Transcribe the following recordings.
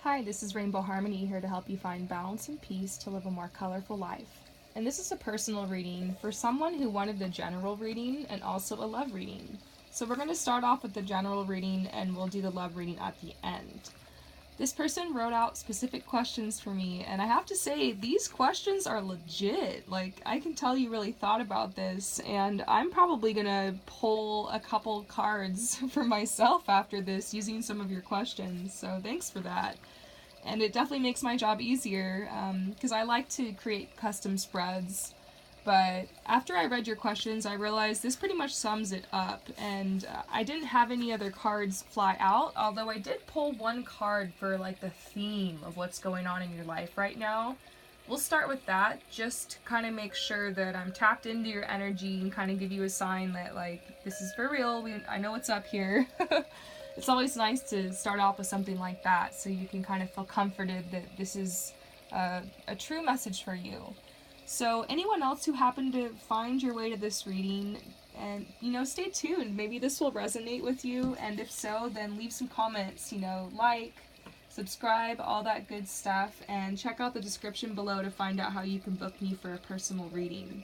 Hi, this is Rainbow Harmony here to help you find balance and peace to live a more colorful life. And this is a personal reading for someone who wanted a general reading and also a love reading. So we're going to start off with the general reading and we'll do the love reading at the end. This person wrote out specific questions for me, and I have to say, these questions are legit. Like, I can tell you really thought about this, and I'm probably gonna pull a couple cards for myself after this using some of your questions, so thanks for that. And it definitely makes my job easier, because I like to create custom spreads. But after I read your questions, I realized this pretty much sums it up, and I didn't have any other cards fly out, although I did pull one card for like the theme of what's going on in your life right now. We'll start with that, just to kind of make sure that I'm tapped into your energy and kind of give you a sign that like, this is for real, I know what's up here. It's always nice to start off with something like that, so you can kind of feel comforted that this is a true message for you. So anyone else who happened to find your way to this reading, and stay tuned. Maybe this will resonate with you, and if so, then leave some comments, like, subscribe, all that good stuff, and check out the description below to find out how you can book me for a personal reading.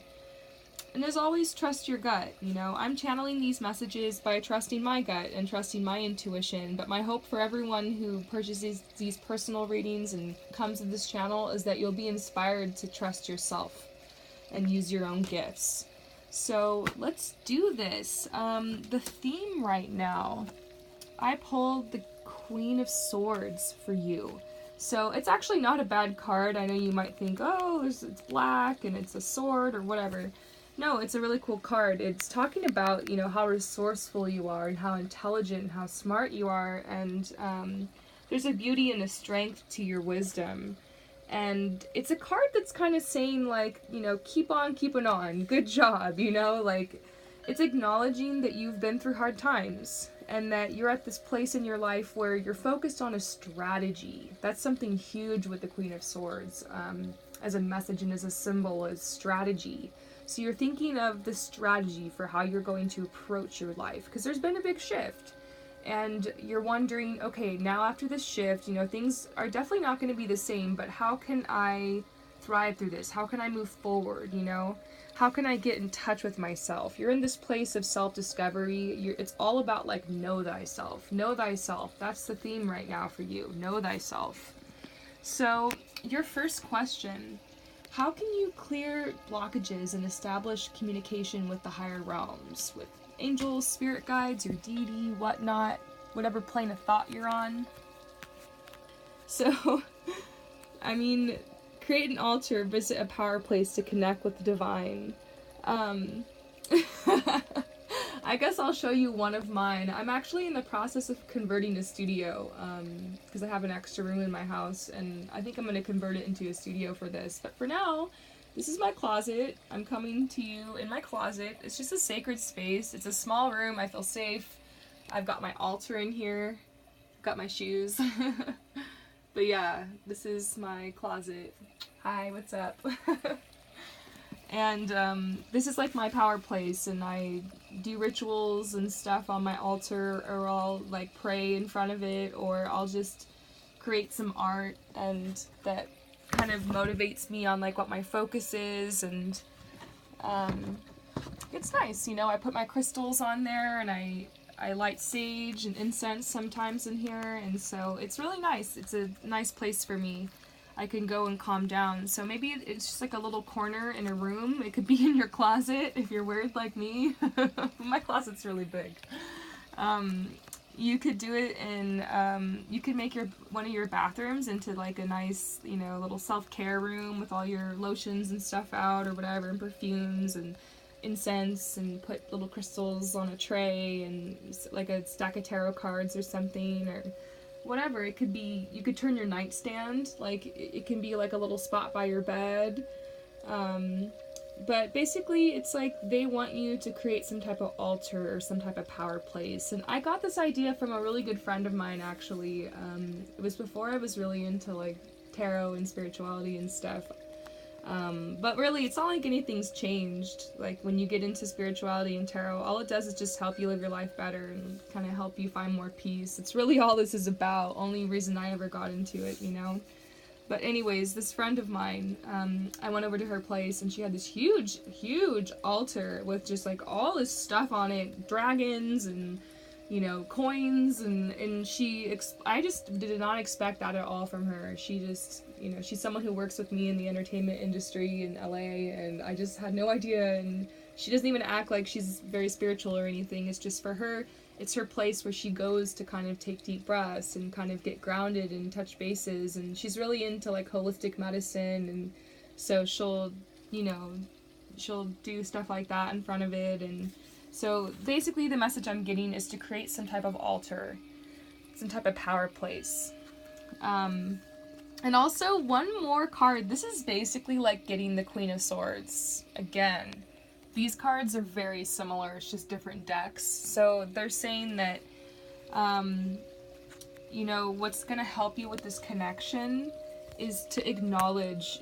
And as always, trust your gut. I'm channeling these messages by trusting my gut and trusting my intuition, but my hope for everyone who purchases these personal readings and comes to this channel is that you'll be inspired to trust yourself and use your own gifts. So let's do this. The theme right now, I pulled the Queen of Swords for you. So it's actually not a bad card. I know you might think, oh, it's black and it's a sword or whatever. No, it's a really cool card. It's talking about, how resourceful you are and how intelligent and how smart you are, and there's a beauty and a strength to your wisdom. And it's a card that's kind of saying, like, keep on keeping on, good job, like, it's acknowledging that you've been through hard times and that you're at this place in your life where you're focused on a strategy. That's something huge with the Queen of Swords, as a message and as a symbol, as strategy. So you're thinking of the strategy for how you're going to approach your life, because there's been a big shift. And you're wondering, okay, now after this shift, things are definitely not going to be the same, but how can I thrive through this? How can I move forward, How can I get in touch with myself? You're in this place of self-discovery. It's all about, like, know thyself. Know thyself. That's the theme right now for you. Know thyself. So, your first question: how can you clear blockages and establish communication with the higher realms, with angels, spirit guides, your deity, whatnot, whatever plane of thought you're on? So, create an altar, visit a power place to connect with the divine. I guess I'll show you one of mine. I'm actually in the process of converting a studio, because I have an extra room in my house, and I think I'm going to convert it into a studio for this. But for now, this is my closet. I'm coming to you in my closet. It's just a sacred space. It's a small room. I feel safe. I've got my altar in here. I've got my shoes. But yeah, this is my closet. Hi, what's up? And this is like my power place, and I do rituals and stuff on my altar, or I'll like pray in front of it, or I'll just create some art, and that kind of motivates me on like what my focus is. And it's nice, I put my crystals on there, and I light sage and incense sometimes in here, and so it's really nice. It's a nice place for me. I can go and calm down. So maybe it's just like a little corner in a room. It could be in your closet if you're weird like me. My closet's really big. You could do it in, you could make one of your bathrooms into like a nice, little self-care room with all your lotions and stuff out or whatever, and perfumes and incense, and put little crystals on a tray and like a stack of tarot cards or something, or whatever. It could be, you could turn your nightstand, like it can be like a little spot by your bed. But basically it's like they want you to create some type of altar or some type of power place. And I got this idea from a really good friend of mine, actually. It was before I was really into like tarot and spirituality and stuff. But really, it's not like anything's changed. Like, when you get into spirituality and tarot, all it does is just help you live your life better and kind of help you find more peace. It's really all this is about. Only reason I ever got into it, you know? But anyways, this friend of mine, I went over to her place and she had this huge, huge altar with just like all this stuff on it, dragons and, you know, coins, and I just did not expect that at all from her. She just, you know, she's someone who works with me in the entertainment industry in LA, and I just had no idea, and she doesn't even act like she's very spiritual or anything. It's just for her, it's her place where she goes to kind of take deep breaths and kind of get grounded and touch bases, and she's really into like holistic medicine, and so she'll, you know, she'll do stuff like that in front of it. And so basically the message I'm getting is to create some type of altar, some type of power place. And also one more card. This is basically like getting the Queen of Swords. Again, these cards are very similar. It's just different decks. So they're saying that, you know, what's going to help you with this connection is to acknowledge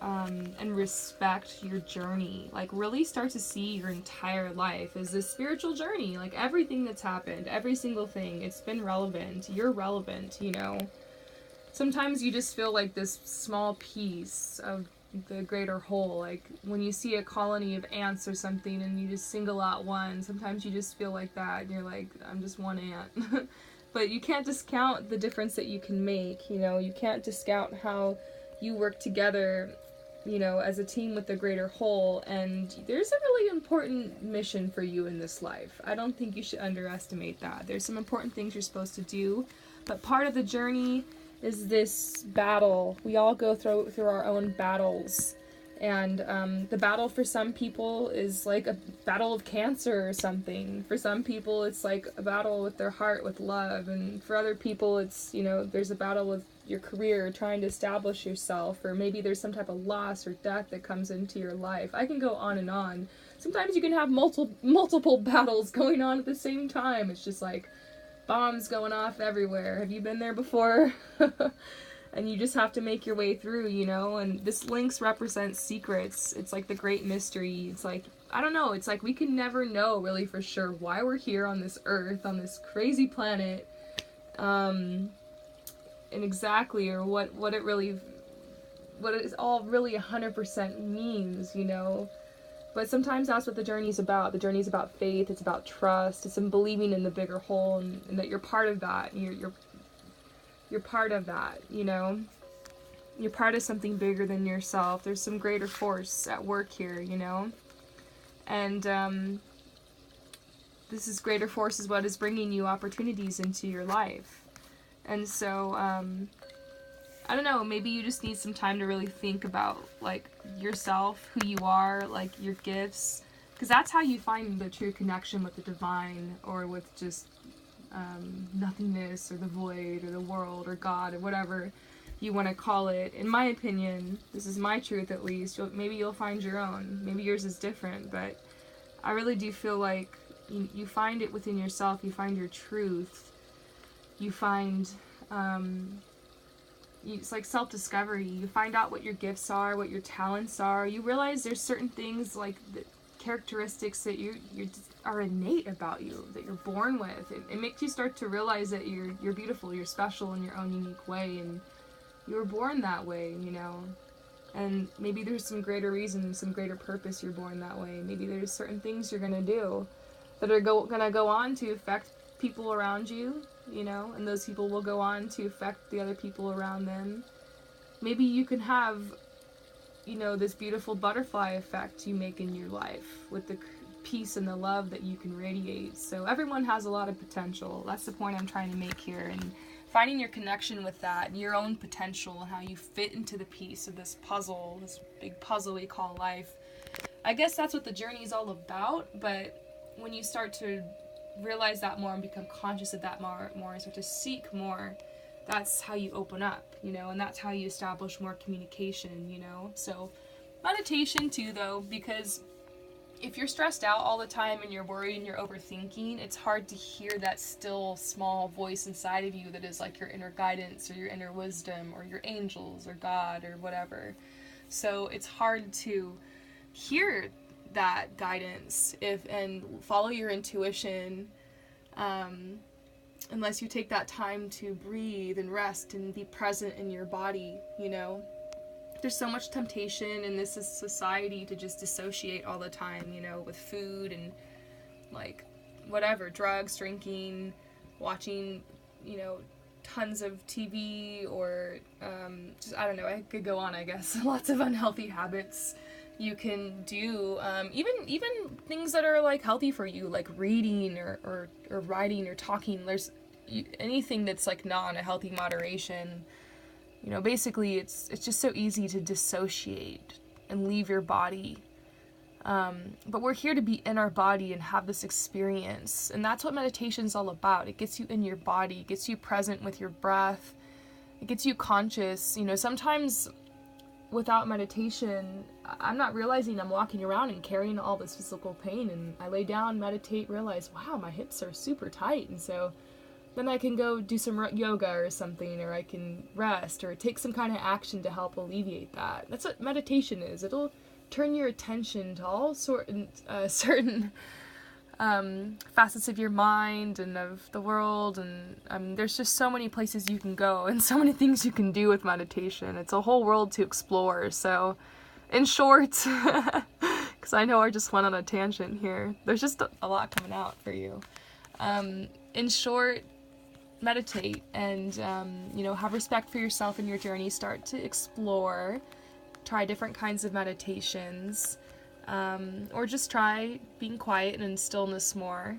and respect your journey. Like, really start to see your entire life as this spiritual journey. Like, everything that's happened, every single thing, it's been relevant. You're relevant, you know. Sometimes you just feel like this small piece of the greater whole. Like, when you see a colony of ants or something and you just single out one, sometimes you just feel like that and you're like, I'm just one ant. But you can't discount the difference that you can make, you know. You can't discount how you work together, you know, as a team with the greater whole, and there's a really important mission for you in this life. I don't think you should underestimate that. There's some important things you're supposed to do, but part of the journey is this battle. We all go through our own battles, and the battle for some people is like a battle of cancer or something. For some people it's like a battle with their heart, with love, and for other people it's, you know, there's a battle with your career, trying to establish yourself, or maybe there's some type of loss or death that comes into your life. I can go on and on. Sometimes you can have multiple battles going on at the same time. It's just like bombs going off everywhere. Have you been there before? And you just have to make your way through, you know. And this Lynx represents secrets. It's like the great mystery. It's like, I don't know, it's like we can never know really for sure why we're here on this earth, on this crazy planet, and exactly, or what it all really 100% means, you know. But sometimes that's what the journey's about. The journey's about faith. It's about trust. It's in believing in the bigger whole, and that you're part of that. You're part of that, you know. You're part of something bigger than yourself. There's some greater force at work here, you know. And this is greater force is what is bringing you opportunities into your life. And so, I don't know, maybe you just need some time to really think about, like, yourself, who you are, like, your gifts. Because that's how you find the true connection with the divine, or with just nothingness, or the void, or the world, or God, or whatever you want to call it. In my opinion, this is my truth at least. Maybe you'll find your own. Maybe yours is different, but I really do feel like you find it within yourself. You find your truth. You find, it's like self-discovery. You find out what your gifts are, what your talents are. You realize there's certain things, like the characteristics that you are innate about you, that you're born with. It makes you start to realize that you're beautiful, you're special in your own unique way, and you were born that way, you know. And maybe there's some greater reason, some greater purpose you're born that way. Maybe there's certain things you're gonna do that are gonna go on to affect people around you, you know, and those people will go on to affect the other people around them. Maybe you can have, you know, this beautiful butterfly effect you make in your life with the peace and the love that you can radiate. So everyone has a lot of potential. That's the point I'm trying to make here, and finding your connection with that, your own potential, and how you fit into the piece of this puzzle, this big puzzle we call life. I guess that's what the journey is all about, but when you start to realize that more and become conscious of that more and start to seek more, that's how you open up, you know, and that's how you establish more communication, you know. So meditation too, though, because if you're stressed out all the time and you're worried and you're overthinking, it's hard to hear that still small voice inside of you that is like your inner guidance or your inner wisdom or your angels or God or whatever. So it's hard to hear that guidance and follow your intuition, unless you take that time to breathe and rest and be present in your body, you know. There's so much temptation in this society to just dissociate all the time, you know, with food and like whatever, drugs, drinking, watching, you know, tons of TV, or just, I don't know, I could go on, I guess. Lots of unhealthy habits you can do, even things that are like healthy for you, like reading or writing or talking. There's anything that's like not in a healthy moderation. You know, basically it's just so easy to dissociate and leave your body. But we're here to be in our body and have this experience. And that's what meditation's all about. It gets you in your body, it gets you present with your breath, it gets you conscious. You know, sometimes without meditation, I'm not realizing I'm walking around and carrying all this physical pain, and I lay down, meditate, realize, wow, my hips are super tight, and so then I can go do some yoga or something, or I can rest or take some kind of action to help alleviate that. That's what meditation is. It'll turn your attention to all certain facets of your mind and of the world, and there's just so many places you can go and so many things you can do with meditation. It's a whole world to explore. So in short, because I know I just went on a tangent here, there's just a lot coming out for you. In short, meditate and you know, have respect for yourself and your journey. Start to explore, try different kinds of meditations, or just try being quiet and in stillness more,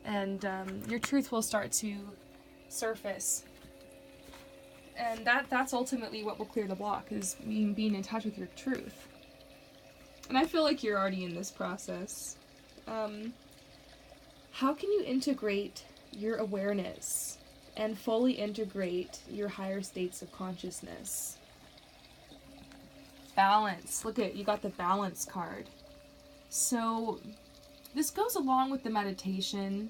and your truth will start to surface. And that's ultimately what will clear the block, is being in touch with your truth. And I feel like you're already in this process. How can you integrate your awareness and fully integrate your higher states of consciousness? Balance. Look at, you got the balance card. So this goes along with the meditation.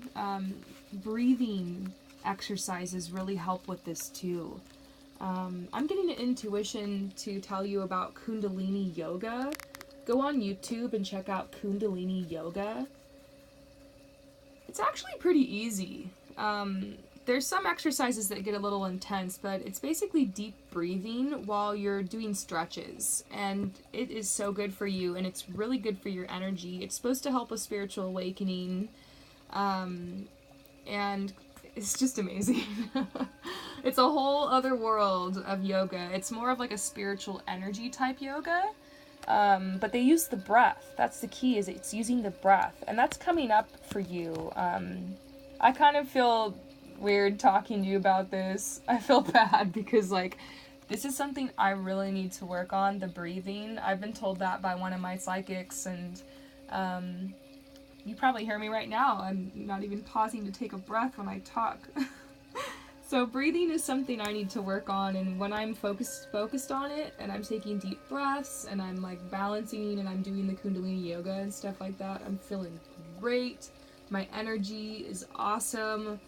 Breathing exercises really help with this too. I'm getting an intuition to tell you about Kundalini Yoga. Go on YouTube and check out Kundalini Yoga. It's actually pretty easy. There's some exercises that get a little intense, but it's basically deep breathing while you're doing stretches, and it is so good for you, and it's really good for your energy. It's supposed to help with spiritual awakening, and it's just amazing. It's a whole other world of yoga. It's more of like a spiritual energy type yoga, but they use the breath. That's the key, is it's using the breath, and that's coming up for you. I kind of feel weird talking to you about this. I feel bad because like this is something I really need to work on, the breathing. I've been told that by one of my psychics, and you probably hear me right now. I'm not even pausing to take a breath when I talk. So breathing is something I need to work on, and when I'm focused on it, and I'm taking deep breaths, and I'm like balancing, and I'm doing the Kundalini yoga and stuff like that, I'm feeling great. My energy is awesome.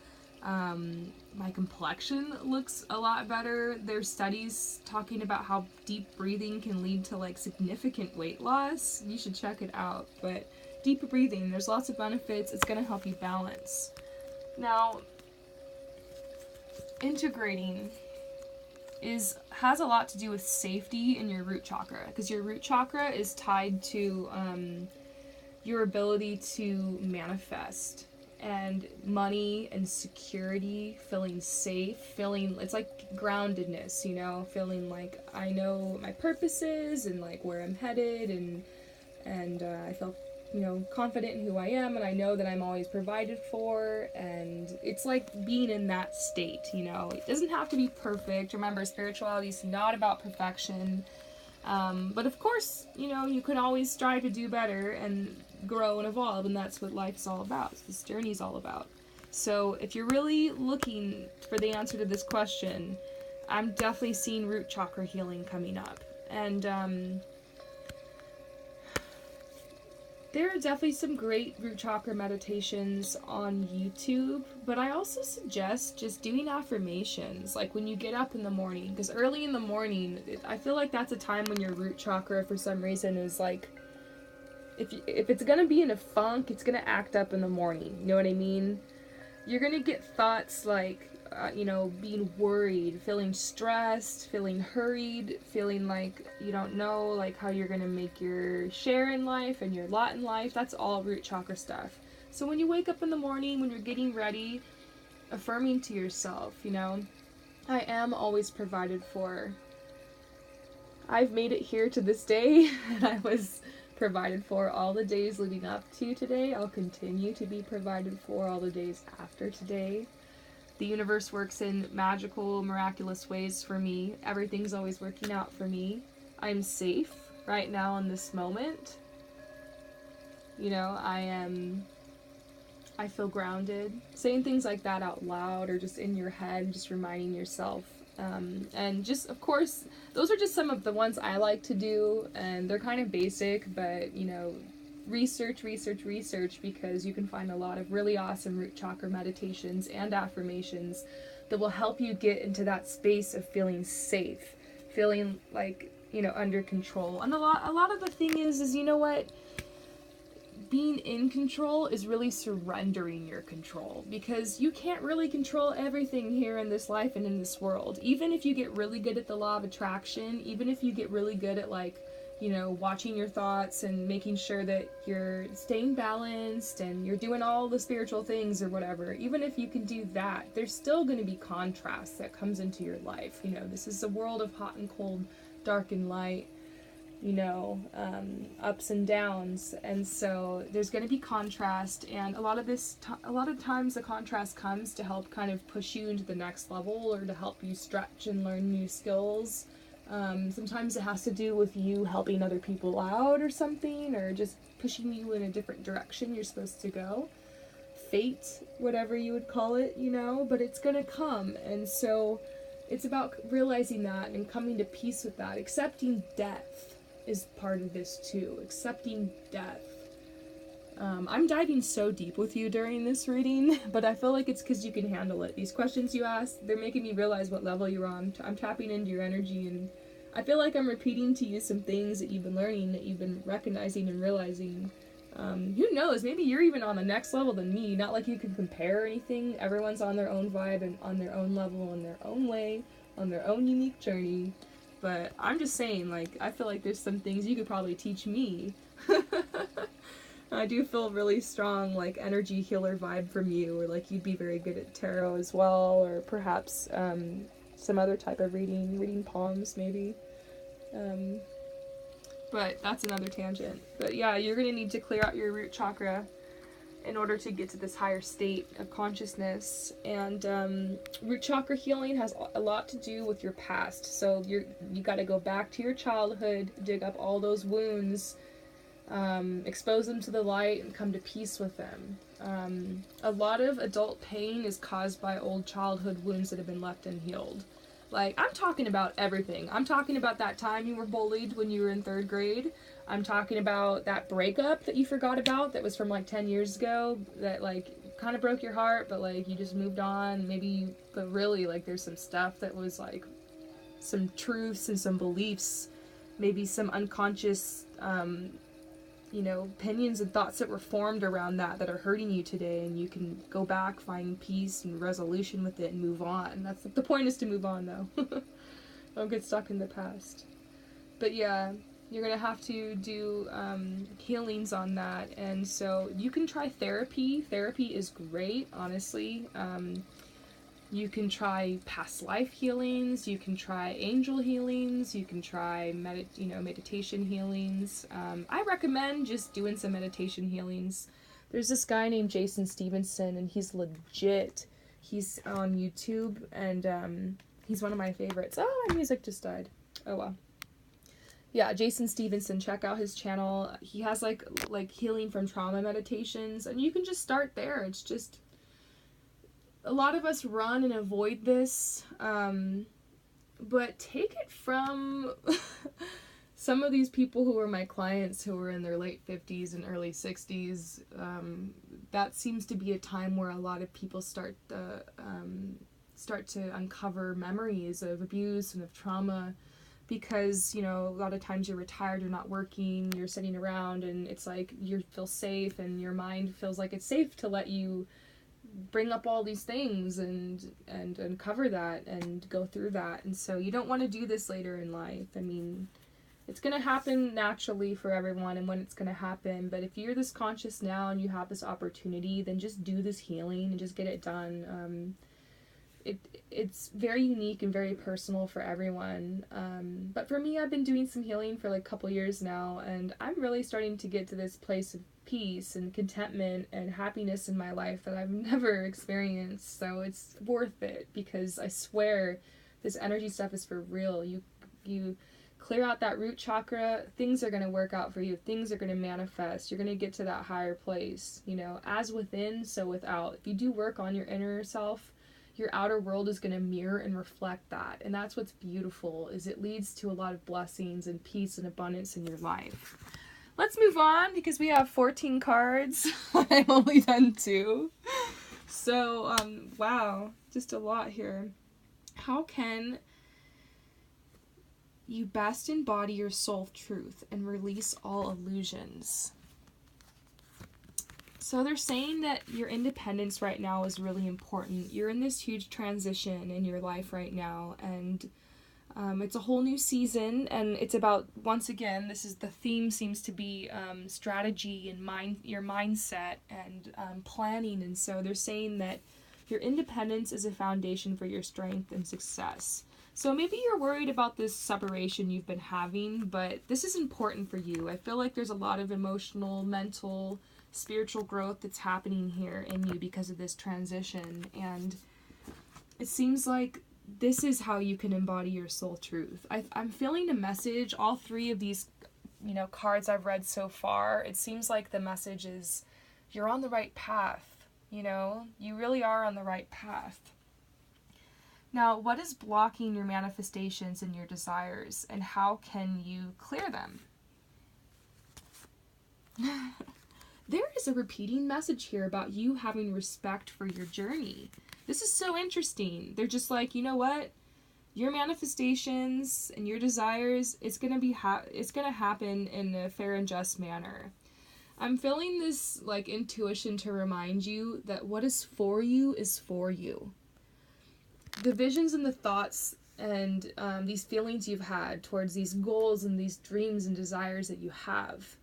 My complexion looks a lot better. There's studies talking about how deep breathing can lead to like significant weight loss. You should check it out. But deep breathing, there's lots of benefits. It's going to help you balance. Now, integrating has a lot to do with safety in your root chakra, because your root chakra is tied to your ability to manifest, and money and security, feeling safe, it's like groundedness, you know, feeling like I know my purpose is and like where I'm headed, and I feel, you know, confident in who I am, and I know that I'm always provided for, and it's like being in that state, you know. It doesn't have to be perfect. Remember, spirituality is not about perfection, but of course, you know, you can always strive to do better and grow and evolve, and that's what life's all about. This journey's all about. So if you're really looking for the answer to this question, I'm definitely seeing root chakra healing coming up, and there are definitely some great root chakra meditations on YouTube, but I also suggest just doing affirmations, like when you get up in the morning, because early in the morning, I feel like that's a time when your root chakra, for some reason, is like, if it's gonna be in a funk, it's gonna act up in the morning, you know what I mean? You're gonna get thoughts like, being worried, feeling stressed, feeling hurried, feeling like you don't know like how you're gonna make your share in life and your lot in life. That's all root chakra stuff. So when you wake up in the morning, when you're getting ready, affirming to yourself, I am always provided for. I've made it here to this day, and I was provided for all the days leading up to today. I'll continue to be provided for all the days after today. The universe works in magical, miraculous ways for me. Everything's always working out for me. I'm safe right now in this moment. I feel grounded. Saying things like that out loud or just in your head, just reminding yourself. And just, of course, those are just some of the ones I like to do, and they're kind of basic, but, research, because you can find a lot of really awesome root chakra meditations and affirmations that will help you get into that space of feeling safe, feeling like, under control. And a lot of the thing is, you know what? Being in control is really surrendering your control, because you can't really control everything here in this life and in this world. Even if you get really good at the law of attraction, even if you get really good at watching your thoughts and making sure that you're staying balanced and you're doing all the spiritual things or whatever, even if you can do that, there's still going to be contrast that comes into your life. This is a world of hot and cold, dark and light, ups and downs, and so there's going to be contrast, and a lot of times the contrast comes to help kind of push you into the next level or to help you stretch and learn new skills. Sometimes it has to do with you helping other people out or something, or just pushing you in a different direction you're supposed to go. Fate, whatever you would call it, but it's gonna come. And so it's about realizing that and coming to peace with that. Accepting death is part of this too. Accepting death. I'm diving so deep with you during this reading, but I feel like it's because you can handle it. These questions you ask, they're making me realize what level you're on. I'm tapping into your energy, and I feel like I'm repeating to you some things that you've been learning, that you've been recognizing and realizing. Who knows, maybe you're even on the next level than me. Not like you can compare or anything. Everyone's on their own vibe and on their own level, in their own way, on their own unique journey. But I'm just saying, I feel like there's some things you could probably teach me. I do feel really strong, energy healer vibe from you, or you'd be very good at tarot as well, or perhaps some other type of reading palms maybe. But that's another tangent. But yeah, you're going to need to clear out your root chakra in order to get to this higher state of consciousness. And root chakra healing has a lot to do with your past. So you got to go back to your childhood, dig up all those wounds, expose them to the light, and come to peace with them. A lot of adult pain is caused by old childhood wounds that have been left unhealed. I'm talking about everything. I'm talking about that time you were bullied when you were in 3rd grade. I'm talking about that breakup that you forgot about that was from 10 years ago that kind of broke your heart, but you just moved on. Maybe, but really there's some stuff that was some truths and some beliefs, maybe some unconscious opinions and thoughts that were formed around that are hurting you today, and you can go back, find peace and resolution with it, and move on. That's the point, is to move on, though. Don't get stuck in the past. But yeah, you're gonna have to do healings on that, and so you can try therapy. Therapy is great, honestly. You can try past life healings, you can try angel healings, you can try meditation healings. I recommend just doing some meditation healings. There's this guy named Jason Stevenson, and he's legit. He's on YouTube, and he's one of my favorites. Oh, my music just died. Oh well. Yeah, Jason Stevenson, check out his channel. He has like healing from trauma meditations, and you can just start there. It's just, a lot of us run and avoid this, but take it from some of these people who were my clients who were in their late 50s and early 60s, that seems to be a time where a lot of people start to uncover memories of abuse and of trauma, because, you know, a lot of times you're retired, you're not working, you're sitting around, and it's like you feel safe, and your mind feels like it's safe to let you bring up all these things and uncover that and go through that. And so you don't want to do this later in life. I mean, it's going to happen naturally for everyone and when it's going to happen, but if you're this conscious now and you have this opportunity, then just do this healing and just get it done. It's very unique and very personal for everyone. But for me, I've been doing some healing for like a couple years now, and I'm really starting to get to this place of peace and contentment and happiness in my life that I've never experienced. So it's worth it, because I swear this energy stuff is for real. You clear out that root chakra, things are going to work out for you. Things are going to manifest. You're going to get to that higher place, you know, as within, so without. If you do work on your inner self, your outer world is going to mirror and reflect that. And that's what's beautiful, is it leads to a lot of blessings and peace and abundance in your life. Let's move on, because we have 14 cards. I've only done 2. So, wow, just a lot here. How can you best embody your soul truth and release all illusions? So they're saying that your independence right now is really important. You're in this huge transition in your life right now, and it's a whole new season, and it's about, once again, the theme seems to be strategy and your mindset and planning. And so they're saying that your independence is a foundation for your strength and success. So maybe you're worried about this separation you've been having, but this is important for you. I feel like there's a lot of emotional, mental, spiritual growth that's happening here in you because of this transition, and it seems like this is how you can embody your soul truth. I'm feeling a message, all 3 of these, you know, cards I've read so far, it seems like the message is you're on the right path, you know, you really are on the right path. Now, what is blocking your manifestations and your desires, and how can you clear them? There is a repeating message here about you having respect for your journey. This is so interesting. They're just like, you know what? Your manifestations and your desires, it's going to happen in a fair and just manner. I'm feeling this like intuition to remind you that what is for you is for you. The visions and the thoughts and these feelings you've had towards these goals and these dreams and desires that you have,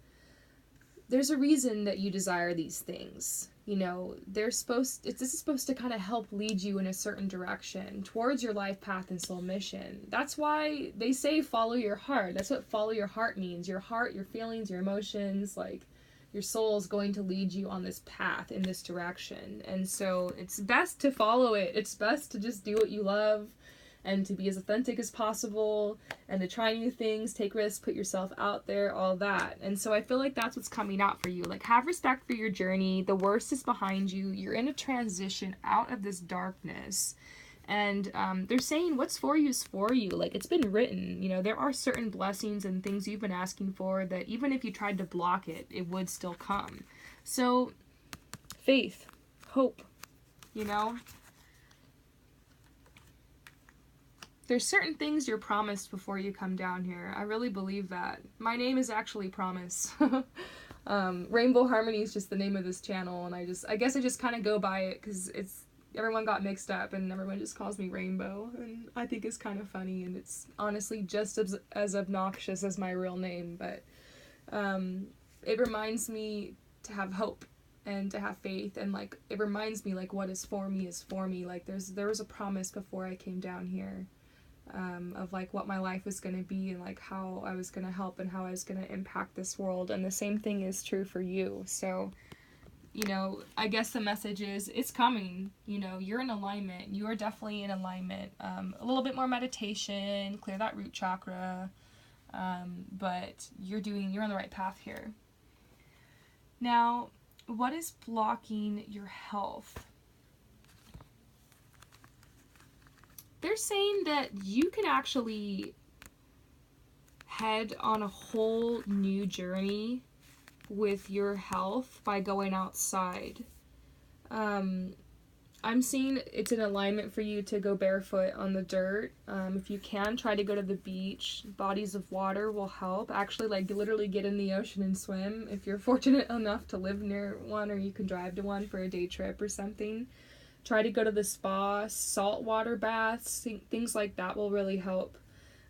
there's a reason that you desire these things. You know, this is supposed to kind of help lead you in a certain direction towards your life path and soul mission. That's why they say follow your heart. That's what follow your heart means. Your heart, your feelings, your emotions, like your soul is going to lead you on this path in this direction. And so it's best to follow it. It's best to just do what you love and to be as authentic as possible and to try new things, take risks, put yourself out there, all that. And so I feel like that's what's coming out for you. Like, have respect for your journey. The worst is behind you. You're in a transition out of this darkness. And they're saying what's for you is for you. Like, it's been written. You know, there are certain blessings and things you've been asking for that even if you tried to block it, it would still come. So, faith, hope, you know. There's certain things you're promised before you come down here. I really believe that. My name is actually Promise. Rainbow Harmony is just the name of this channel, and I guess I just kind of go by it because everyone got mixed up and everyone just calls me Rainbow, and I think it's kind of funny, and it's honestly just as obnoxious as my real name, but it reminds me to have hope and to have faith, and like it reminds me like what is for me is for me. Like there was a promise before I came down here. Of like what my life was going to be and like how I was going to help and how I was going to impact this world, and the same thing is true for you. So, you know, I guess the message is it's coming. You know, you're in alignment. You are definitely in alignment. A little bit more meditation, clear that root chakra, but you're on the right path here. Now, what is blocking your health? They're saying that you can actually head on a whole new journey with your health by going outside. I'm seeing it's an alignment for you to go barefoot on the dirt. If you can, try to go to the beach. Bodies of water will help. Actually, like, literally get in the ocean and swim if you're fortunate enough to live near one, or you can drive to one for a day trip or something. Try to go to the spa, saltwater baths, things like that will really help.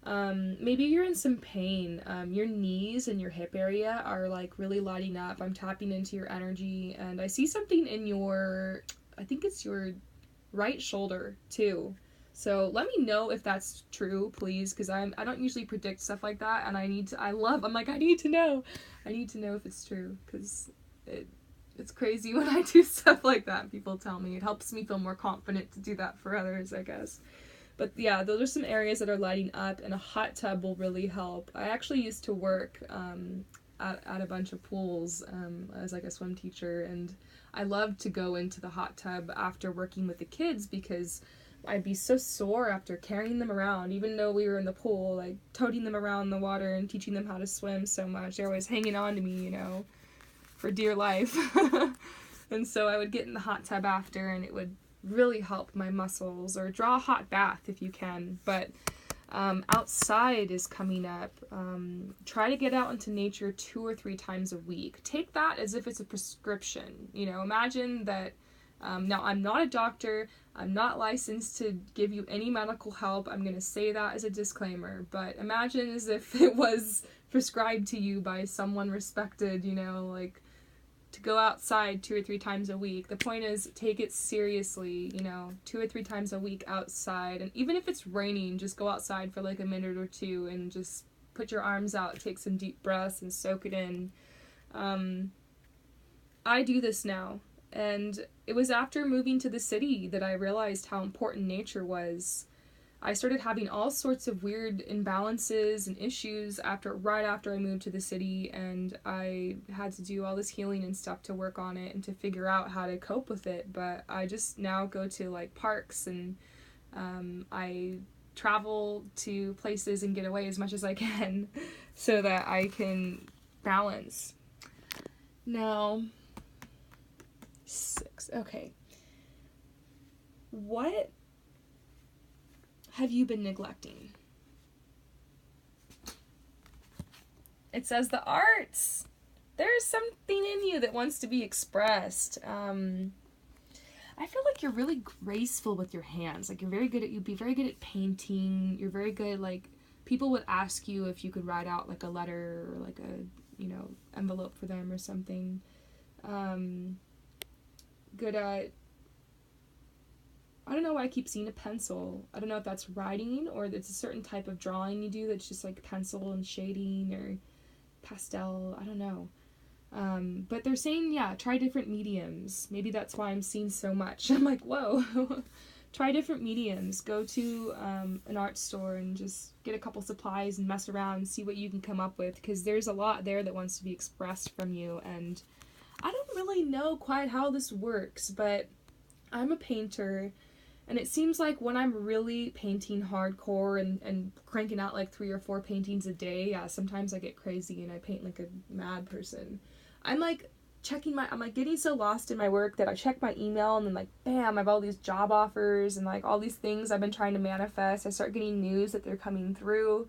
Maybe you're in some pain. Your knees and your hip area are like really lighting up. I'm tapping into your energy, and I see something in your, I think it's your right shoulder too. So let me know if that's true, please, because I don't usually predict stuff like that, and I need to know. I need to know if it's true, because it's crazy when I do stuff like that. People tell me it helps me feel more confident to do that for others, I guess. But yeah, those are some areas that are lighting up, and a hot tub will really help. I actually used to work at a bunch of pools as like a swim teacher, and I loved to go into the hot tub after working with the kids because I'd be so sore after carrying them around, even though we were in the pool, like toting them around the water and teaching them how to swim so much. They're always hanging on to me, you know, for dear life. And so I would get in the hot tub after, and it would really help my muscles, or draw a hot bath if you can. But outside is coming up. Try to get out into nature 2 or 3 times a week. Take that as if it's a prescription. You know, imagine that, now I'm not a doctor, I'm not licensed to give you any medical help, I'm going to say that as a disclaimer, but imagine as if it was prescribed to you by someone respected, you know, like, to go outside 2 or 3 times a week. The point is, take it seriously, you know, 2 or 3 times a week outside. And even if it's raining, just go outside for like a minute or two and just put your arms out, take some deep breaths and soak it in. I do this now, and it was after moving to the city that I realized how important nature was. I started having all sorts of weird imbalances and issues right after I moved to the city, and I had to do all this healing and stuff to work on it and to figure out how to cope with it. But I just now go to like parks, and I travel to places and get away as much as I can so that I can balance. Now, 6. Okay. What have you been neglecting? It says the arts. There's something in you that wants to be expressed. I feel like you're really graceful with your hands. Like, you'd be very good at painting. You're very good, like, people would ask you if you could write out like a letter or like a, you know, envelope for them or something. Good at, I don't know why I keep seeing a pencil. I don't know if that's writing or it's a certain type of drawing you do that's just like pencil and shading or pastel. I don't know. But they're saying, yeah, try different mediums. Maybe that's why I'm seeing so much. I'm like, whoa. Try different mediums. Go to an art store and just get a couple supplies and mess around and see what you can come up with, because there's a lot there that wants to be expressed from you. And I don't really know quite how this works, but I'm a painter, and it seems like when I'm really painting hardcore and cranking out like 3 or 4 paintings a day, yeah, sometimes I get crazy and I paint like a mad person. I'm like I'm like getting so lost in my work that I check my email and then like, bam, I have all these job offers and like all these things I've been trying to manifest. I start getting news that they're coming through,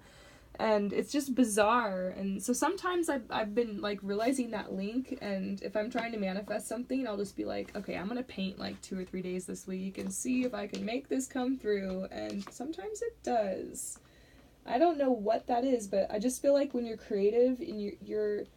and it's just bizarre. And so sometimes I've been like realizing that link, and if I'm trying to manifest something, I'll just be like, okay, I'm gonna paint like 2 or 3 days this week and see if I can make this come through. And sometimes it does. I don't know what that is, but I just feel like when you're creative and you're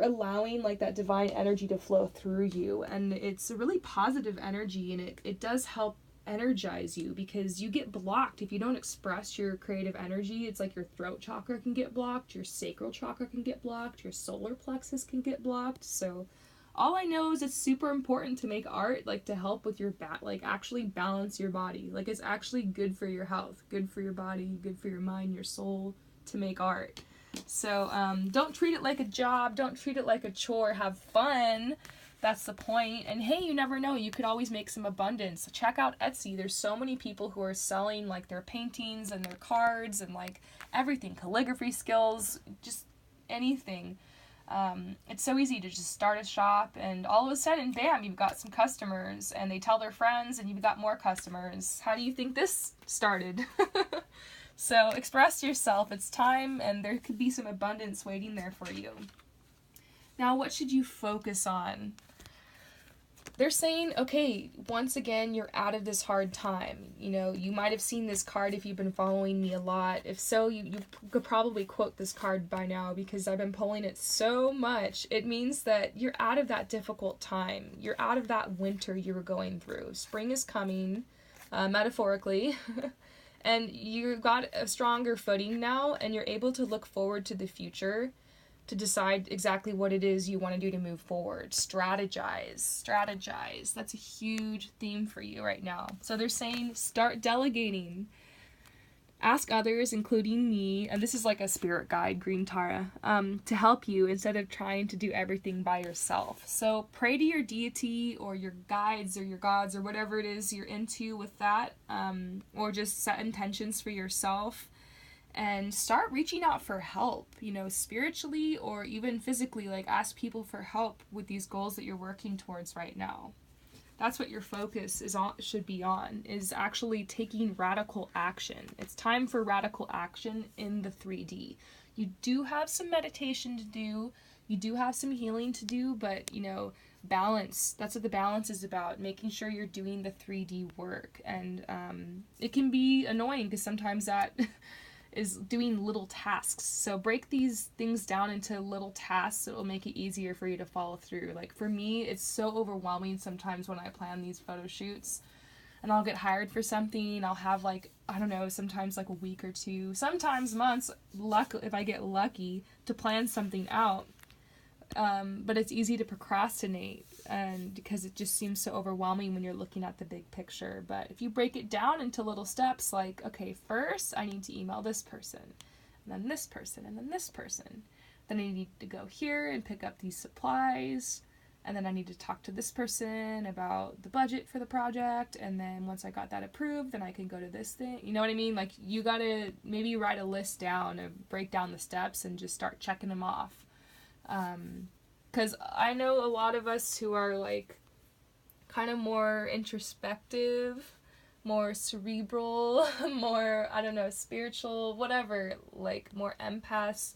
allowing like that divine energy to flow through you, and it's a really positive energy, and it does help energize you, because you get blocked if you don't express your creative energy. It's like your throat chakra can get blocked, your sacral chakra can get blocked, your solar plexus can get blocked. So all I know is it's super important to make art, like to help with your like actually balance your body. Like, it's actually good for your health, good for your body, good for your mind, your soul, to make art. So don't treat it like a job, don't treat it like a chore. Have fun, that's the point. And hey, you never know, you could always make some abundance. Check out Etsy. There's so many people who are selling like their paintings and their cards and like everything, calligraphy skills, just anything. It's so easy to just start a shop, and all of a sudden, bam, you've got some customers, and they tell their friends, and you've got more customers. How do you think this started? So express yourself. It's time, and there could be some abundance waiting there for you. Now, what should you focus on? They're saying, okay, once again, you're out of this hard time. You know, you might have seen this card if you've been following me a lot. If so, you could probably quote this card by now because I've been pulling it so much. It means that you're out of that difficult time. You're out of that winter you were going through. Spring is coming, metaphorically, and you've got a stronger footing now, and you're able to look forward to the future, to decide exactly what it is you want to do to move forward. Strategize. That's a huge theme for you right now. So they're saying start delegating. Ask others, including me, and this is like a spirit guide, Green Tara, to help you instead of trying to do everything by yourself. So pray to your deity or your guides or your gods or whatever it is you're into with that, or just set intentions for yourself. And start reaching out for help, you know, spiritually or even physically. Like, ask people for help with these goals that you're working towards right now. That's what your focus should be on, is actually taking radical action. It's time for radical action in the 3D. You do have some meditation to do. You do have some healing to do, but, you know, balance. That's what the balance is about, making sure you're doing the 3D work. And it can be annoying because sometimes that is doing little tasks. So break these things down into little tasks. It will make it easier for you to follow through. Like for me, it's so overwhelming sometimes when I plan these photo shoots, and I'll get hired for something. I'll have like, I don't know, sometimes like a week or two, sometimes months, if I get lucky, to plan something out. But it's easy to procrastinate, and because it just seems so overwhelming when you're looking at the big picture. But if you break it down into little steps, like, okay, first I need to email this person, and then this person, and then this person. Then I need to go here and pick up these supplies, and then I need to talk to this person about the budget for the project, and then once I got that approved, then I can go to this thing. You know what I mean? Like, you gotta maybe write a list down and break down the steps and just start checking them off. Because I know a lot of us who are like kind of more introspective, more cerebral, more, I don't know, spiritual, whatever, like more empaths.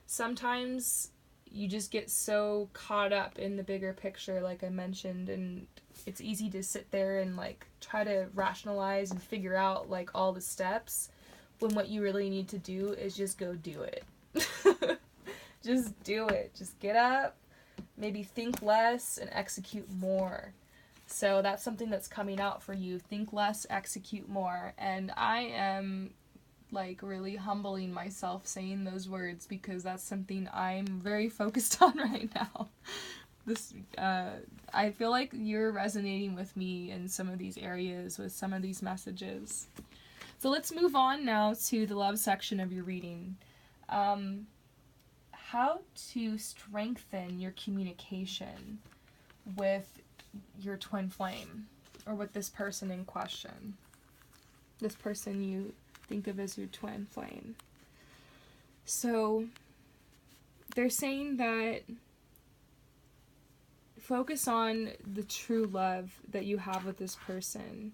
Sometimes you just get so caught up in the bigger picture, like I mentioned, and it's easy to sit there and like try to rationalize and figure out like all the steps, when what you really need to do is just go do it. Just do it. Just get up, maybe think less, and execute more. So that's something that's coming out for you. Think less, execute more. And I am like really humbling myself saying those words because that's something I'm very focused on right now. I feel like you're resonating with me in some of these areas with some of these messages. So let's move on now to the love section of your reading. How to strengthen your communication with your twin flame, or with this person in question. This person you think of as your twin flame. So they're saying that focus on the true love that you have with this person.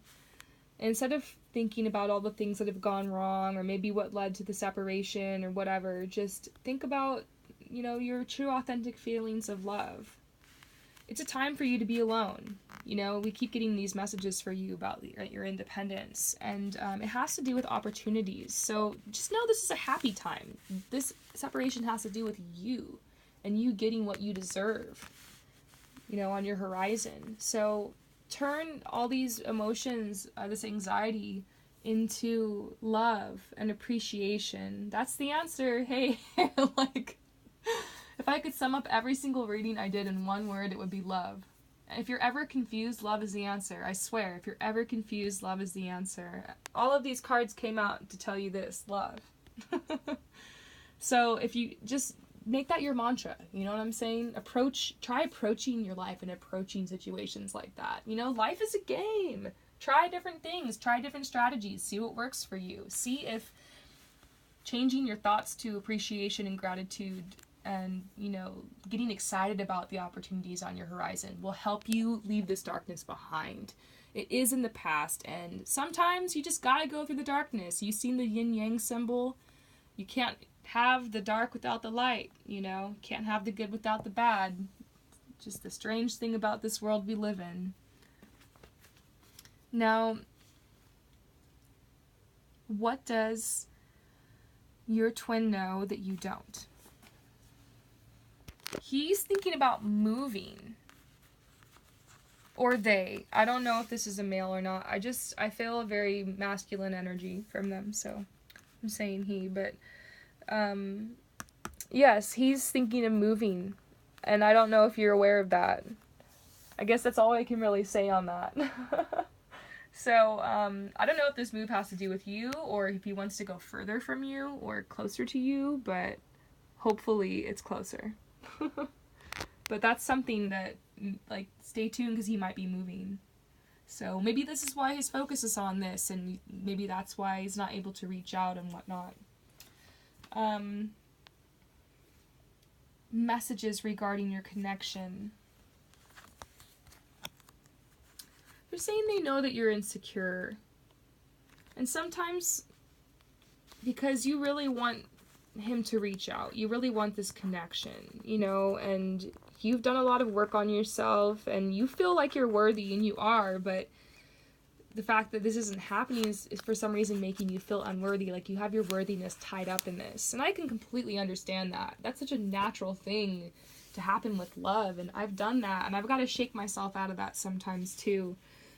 Instead of thinking about all the things that have gone wrong, or maybe what led to the separation or whatever, just think about, you know, your true authentic feelings of love. It's a time for you to be alone. You know, we keep getting these messages for you about your independence, and it has to do with opportunities. So just know this is a happy time. This separation has to do with you and you getting what you deserve, you know, on your horizon. So turn all these emotions, this anxiety, into love and appreciation. That's the answer. Hey, like, if I could sum up every single reading I did in one word, it would be love. If you're ever confused, love is the answer. I swear, if you're ever confused, love is the answer. All of these cards came out to tell you this, love. So if you just make that your mantra. You know what I'm saying? Try approaching your life and approaching situations like that. You know, life is a game. Try different things, try different strategies, see what works for you. See if changing your thoughts to appreciation and gratitude and, you know, getting excited about the opportunities on your horizon will help you leave this darkness behind. It is in the past, and sometimes you just gotta go through the darkness. You've seen the yin-yang symbol. You can't have the dark without the light, you know? Can't have the good without the bad. Just the strange thing about this world we live in. Now, what does your twin know that you don't? He's thinking about moving. Or they. I don't know if this is a male or not. I feel a very masculine energy from them, so I'm saying he. But, yes, he's thinking of moving. And I don't know if you're aware of that. I guess that's all I can really say on that. So, I don't know if this move has to do with you, or if he wants to go further from you, or closer to you, but hopefully it's closer. But that's something that, like, stay tuned, because he might be moving. So maybe this is why his focus is on this, and maybe that's why he's not able to reach out and whatnot. Messages regarding your connection. They're saying they know that you're insecure. And sometimes, because you really want him to reach out, you really want this connection, you know, and you've done a lot of work on yourself, and you feel like you're worthy, and you are, but the fact that this isn't happening is for some reason making you feel unworthy, like you have your worthiness tied up in this. And I can completely understand that. That's such a natural thing to happen with love, and I've done that, and I've got to shake myself out of that sometimes too.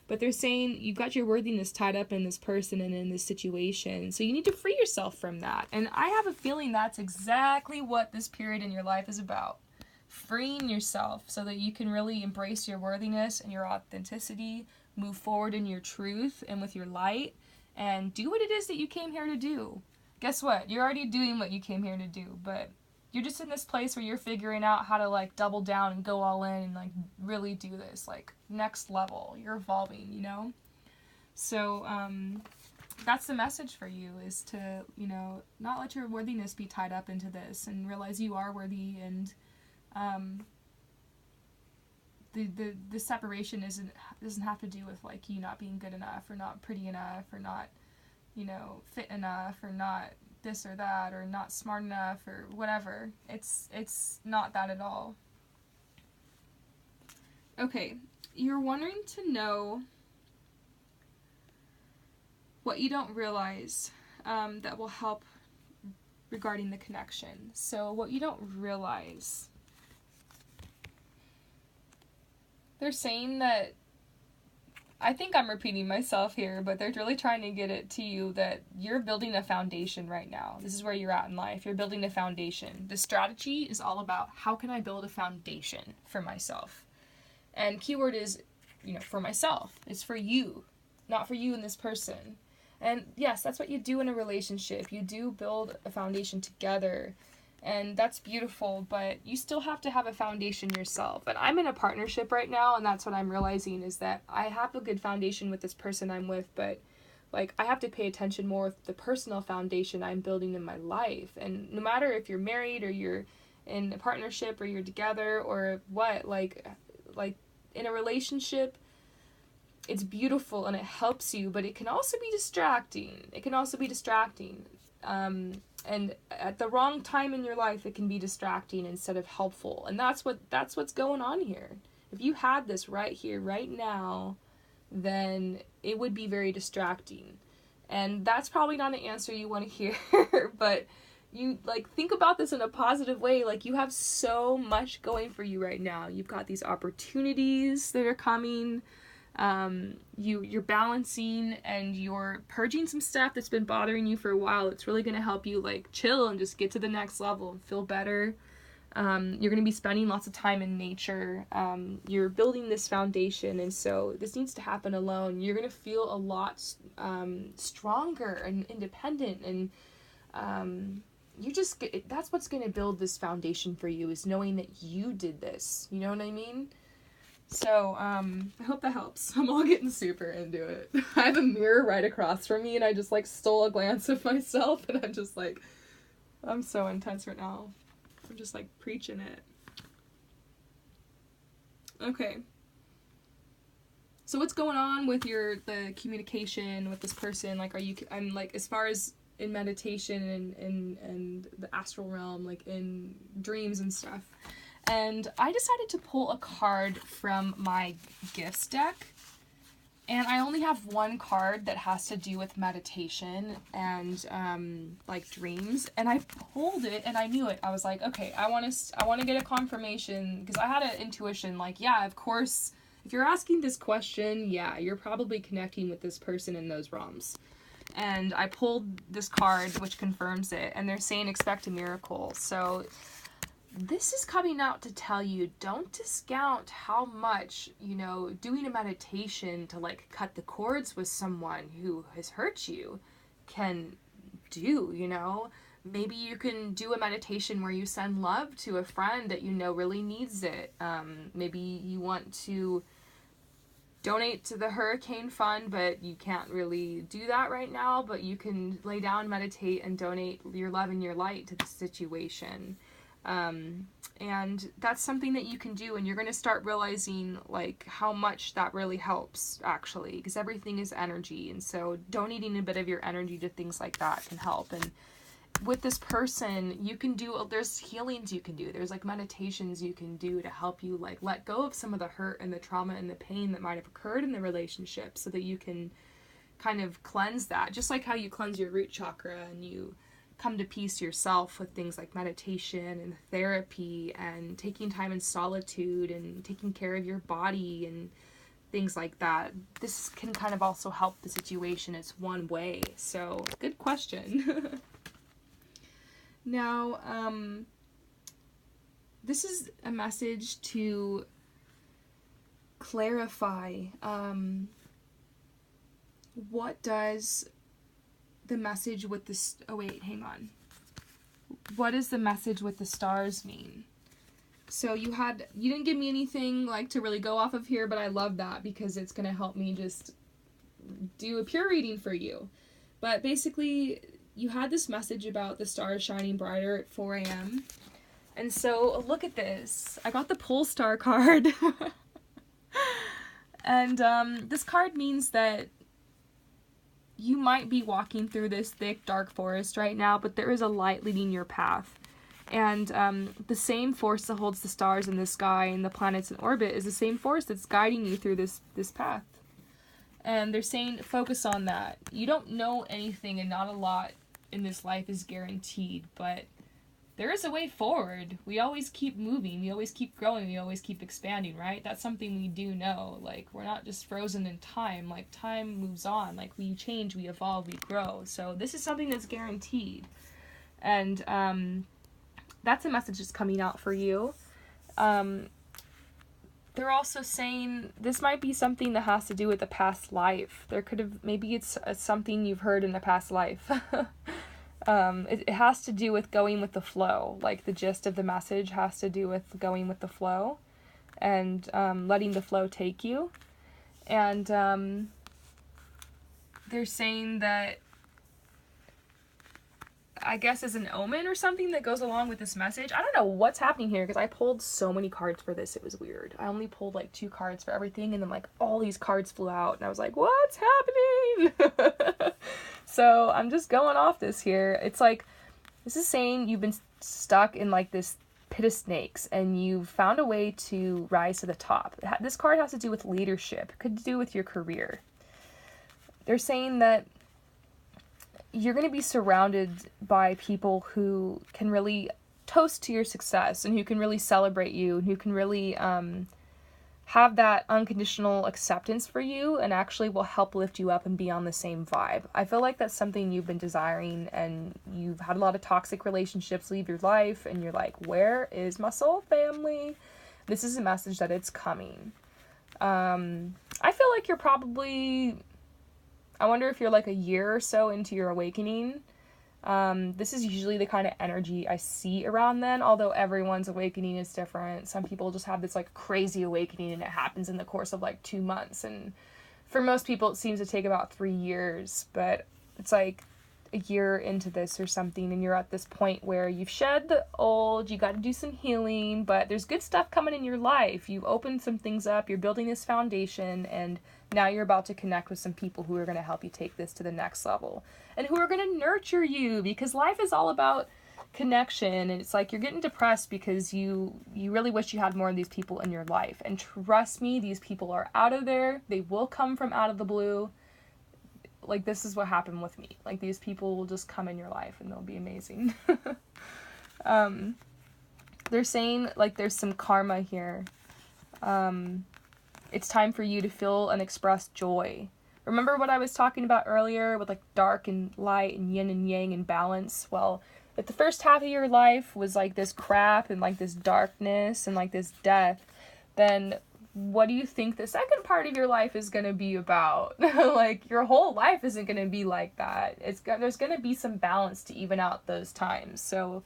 But they're saying you've got your worthiness tied up in this person and in this situation, so you need to free yourself from that. And I have a feeling that's exactly what this period in your life is about. Freeing yourself so that you can really embrace your worthiness and your authenticity, move forward in your truth and with your light, and do what it is that you came here to do. Guess what? You're already doing what you came here to do, but you're just in this place where you're figuring out how to, like, double down and go all in and, like, really do this, like, next level. You're evolving, you know? So, that's the message for you, is to, you know, not let your worthiness be tied up into this, and realize you are worthy, and, the separation doesn't have to do with, like, you not being good enough, or not pretty enough, or not, you know, fit enough, or not this or that, or not smart enough, or whatever. It's not that at all. Okay, you're wanting to know what you don't realize that will help regarding the connection. So what you don't realize. They're saying that, I think I'm repeating myself here, but they're really trying to get it to you that you're building a foundation right now. This is where you're at in life. You're building a foundation. The strategy is all about, how can I build a foundation for myself? And keyword is, you know, for myself. It's for you, not for you and this person. And yes, that's what you do in a relationship. You do build a foundation together. And that's beautiful, but you still have to have a foundation yourself. And I'm in a partnership right now, and that's what I'm realizing, is that I have a good foundation with this person I'm with, but, like, I have to pay attention more with the personal foundation I'm building in my life. And no matter if you're married, or you're in a partnership, or you're together, or what, like in a relationship, it's beautiful and it helps you, but it can also be distracting. And at the wrong time in your life, it can be distracting instead of helpful. And that's what's going on here. If you had this right here, right now, then it would be very distracting. And that's probably not an answer you want to hear, but you, like, think about this in a positive way. Like, you have so much going for you right now. You've got these opportunities that are coming. You're balancing, and you're purging some stuff that's been bothering you for a while. It's really going to help you, like, chill and just get to the next level and feel better. You're going to be spending lots of time in nature. You're building this foundation, and so this needs to happen alone. You're going to feel a lot stronger and independent, and you just get, that's what's going to build this foundation for you, is knowing that you did this. You know what I mean? So, I hope that helps. I'm all getting super into it. I have a mirror right across from me, and I just, like, stole a glance of myself, and I'm just, like, I'm so intense right now. I'm just, like, preaching it. Okay. So what's going on with the communication with this person? Like, I'm, like, as far as in meditation and the astral realm, like, in dreams and stuff. And I decided to pull a card from my gifts deck. And I only have one card that has to do with meditation and, like, dreams. And I pulled it, and I knew it. I was like, okay, I want to get a confirmation, because I had an intuition, like, yeah, of course, if you're asking this question, yeah, you're probably connecting with this person in those realms. And I pulled this card, which confirms it. And they're saying expect a miracle. So this is coming out to tell you, don't discount how much, you know, doing a meditation to, like, cut the cords with someone who has hurt you can do, you know. Maybe you can do a meditation where you send love to a friend that you know really needs it. Maybe you want to donate to the hurricane fund, but you can't really do that right now, but you can lay down, meditate, and donate your love and your light to the situation. And that's something that you can do, and you're going to start realizing, like, how much that really helps, actually, because everything is energy, and so donating a bit of your energy to things like that can help. And with this person, you can do, there's healings you can do, there's, like, meditations you can do to help you, like, let go of some of the hurt and the trauma and the pain that might have occurred in the relationship, so that you can kind of cleanse that, just like how you cleanse your root chakra and you come to peace yourself with things like meditation and therapy and taking time in solitude and taking care of your body and things like that. This can kind of also help the situation. It's one way. So, good question. Now, this is a message to clarify, what does the message with this, oh wait, hang on. What does the message with the stars mean? So you didn't give me anything, like, to really go off of here, but I love that because it's going to help me just do a pure reading for you. But basically, you had this message about the stars shining brighter at 4 a.m. And so, look at this. I got the pole star card. And this card means that you might be walking through this thick, dark forest right now, but there is a light leading your path. And the same force that holds the stars in the sky and the planets in orbit is the same force that's guiding you through this path. And they're saying, focus on that. You don't know anything, and not a lot in this life is guaranteed, but there is a way forward. We always keep moving, we always keep growing, we always keep expanding, right? That's something we do know. Like, we're not just frozen in time. Like, time moves on. Like, we change, we evolve, we grow. So this is something that's guaranteed. And that's a message that's coming out for you. They're also saying this might be something that has to do with a past life. Maybe it's something you've heard in a past life. It has to do with going with the flow. Like, the gist of the message has to do with going with the flow and letting the flow take you. And they're saying that, I guess, as an omen or something that goes along with this message. I don't know what's happening here, because I pulled so many cards for this. It was weird. I only pulled, like, 2 cards for everything, and then, like, all these cards flew out, and I was like, what's happening? So I'm just going off this here. It's like, this is saying you've been stuck in, like, this pit of snakes, and you've found a way to rise to the top. This card has to do with leadership. It could do with your career. They're saying that you're going to be surrounded by people who can really toast to your success, and who can really celebrate you, and who can really have that unconditional acceptance for you, and actually will help lift you up and be on the same vibe. I feel like that's something you've been desiring, and you've had a lot of toxic relationships leave your life, and you're like, where is my soul family? This is a message that it's coming. I feel like you're probably, I wonder if you're like a year or so into your awakening. This is usually the kind of energy I see around then, although everyone's awakening is different. Some people just have this like crazy awakening and it happens in the course of like 2 months. And for most people, it seems to take about 3 years, but it's like a year into this or something, and you're at this point where you've shed the old, you got to do some healing, but there's good stuff coming in your life. You've opened some things up, you're building this foundation, and now you're about to connect with some people who are going to help you take this to the next level and who are going to nurture you, because life is all about connection. And it's like you're getting depressed because you really wish you had more of these people in your life, and trust me, these people are out of there. They will come from out of the blue. Like, this is what happened with me. Like, these people will just come in your life and they'll be amazing. They're saying, like, there's some karma here. It's time for you to feel and express joy. Remember what I was talking about earlier with, like, dark and light and yin and yang and balance? Well, if the first half of your life was, like, this crap and, like, this darkness and, like, this death, then what do you think the second part of your life is going to be about? Like, your whole life isn't going to be like that. There's going to be some balance to even out those times. So,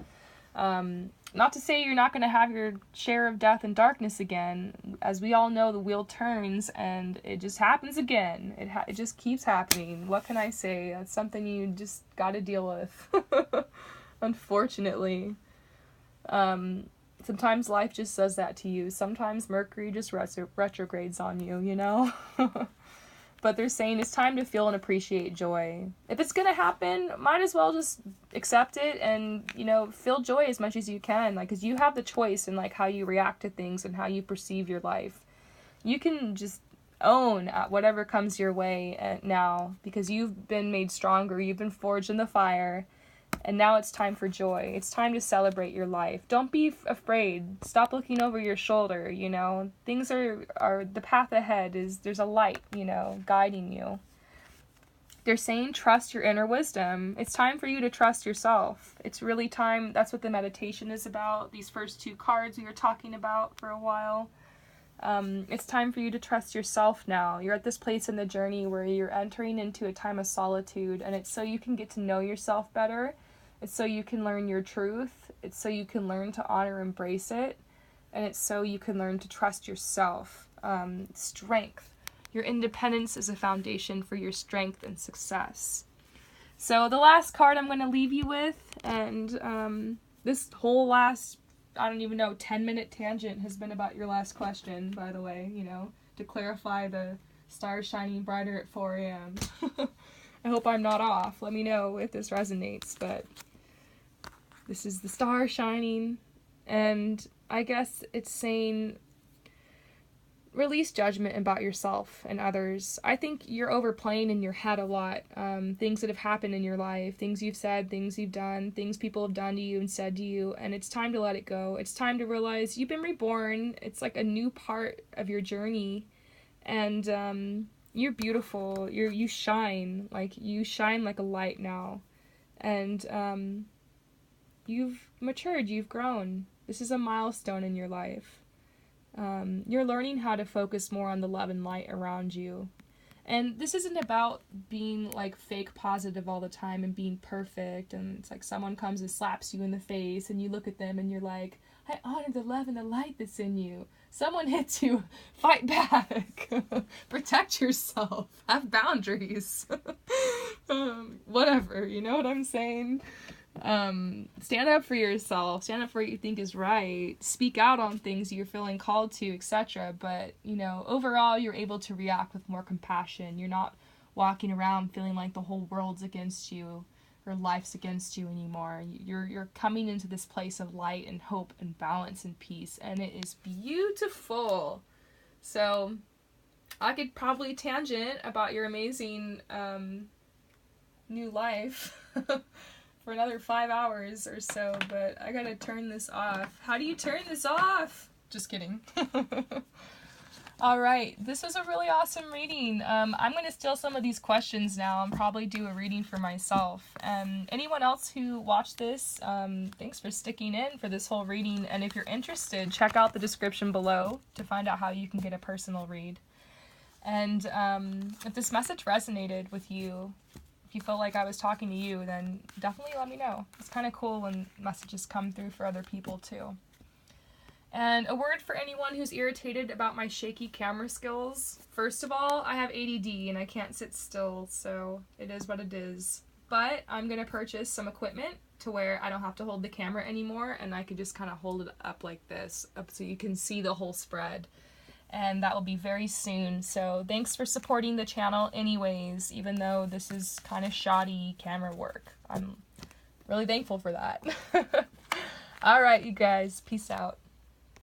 not to say you're not going to have your share of death and darkness again. As we all know, the wheel turns and it just happens again. It just keeps happening. What can I say? That's something you just got to deal with. Unfortunately. Sometimes life just does that to you. Sometimes Mercury just retrogrades on you, you know? But they're saying it's time to feel and appreciate joy. If it's going to happen, might as well just accept it and, you know, feel joy as much as you can. Like, because you have the choice in, like, how you react to things and how you perceive your life. You can just own at whatever comes your way now, because you've been made stronger. You've been forged in the fire. And now it's time for joy. It's time to celebrate your life. Don't be afraid. Stop looking over your shoulder, you know. Things are the path ahead is, there's a light, you know, guiding you. They're saying trust your inner wisdom. It's time for you to trust yourself. It's really time. That's what the meditation is about. These first 2 cards we were talking about for a while. It's time for you to trust yourself now. You're at this place in the journey where you're entering into a time of solitude, and it's so you can get to know yourself better. It's so you can learn your truth. It's so you can learn to honor, embrace it. And it's so you can learn to trust yourself. Strength. Your independence is a foundation for your strength and success. So the last card I'm going to leave you with, and this whole last, I don't even know, 10-minute tangent has been about your last question, by the way, you know, to clarify the stars shining brighter at 4 a.m. I hope I'm not off. Let me know if this resonates, but this is the star shining, and I guess it's saying release judgment about yourself and others. I think you're overplaying in your head a lot. Things that have happened in your life, things you've said, things you've done, things people have done to you and said to you, and it's time to let it go. It's time to realize you've been reborn. It's like a new part of your journey, and you're beautiful. You shine like a light now, and you've matured, you've grown. This is a milestone in your life. You're learning how to focus more on the love and light around you. And this isn't about being like fake positive all the time and being perfect, and it's like someone comes and slaps you in the face and you look at them and you're like, I honor the love and the light that's in you. Someone hits you, fight back. Protect yourself. Have boundaries. Whatever, you know what I'm saying? Stand up for yourself. Stand up for what you think is right. Speak out on things you're feeling called to, etc. But, you know, overall, you're able to react with more compassion. You're not walking around feeling like the whole world's against you or life's against you anymore. You're coming into this place of light and hope and balance and peace, and it is beautiful. So I could probably tangent about your amazing new life for another 5 hours or so, but I gotta turn this off. How do you turn this off? Just kidding. Alright, this was a really awesome reading. I'm going to steal some of these questions now and probably do a reading for myself. Anyone else who watched this, thanks for sticking in for this whole reading. And if you're interested, check out the description below to find out how you can get a personal read. And if this message resonated with you, if you feel like I was talking to you, then definitely let me know. It's kind of cool when messages come through for other people too. And a word for anyone who's irritated about my shaky camera skills. First of all, I have ADD and I can't sit still, so it is what it is. But I'm going to purchase some equipment to where I don't have to hold the camera anymore, and I can just kind of hold it up like this, up so you can see the whole spread. And that will be very soon. So thanks for supporting the channel anyways, even though this is kind of shoddy camera work. I'm really thankful for that. All right, you guys. Peace out.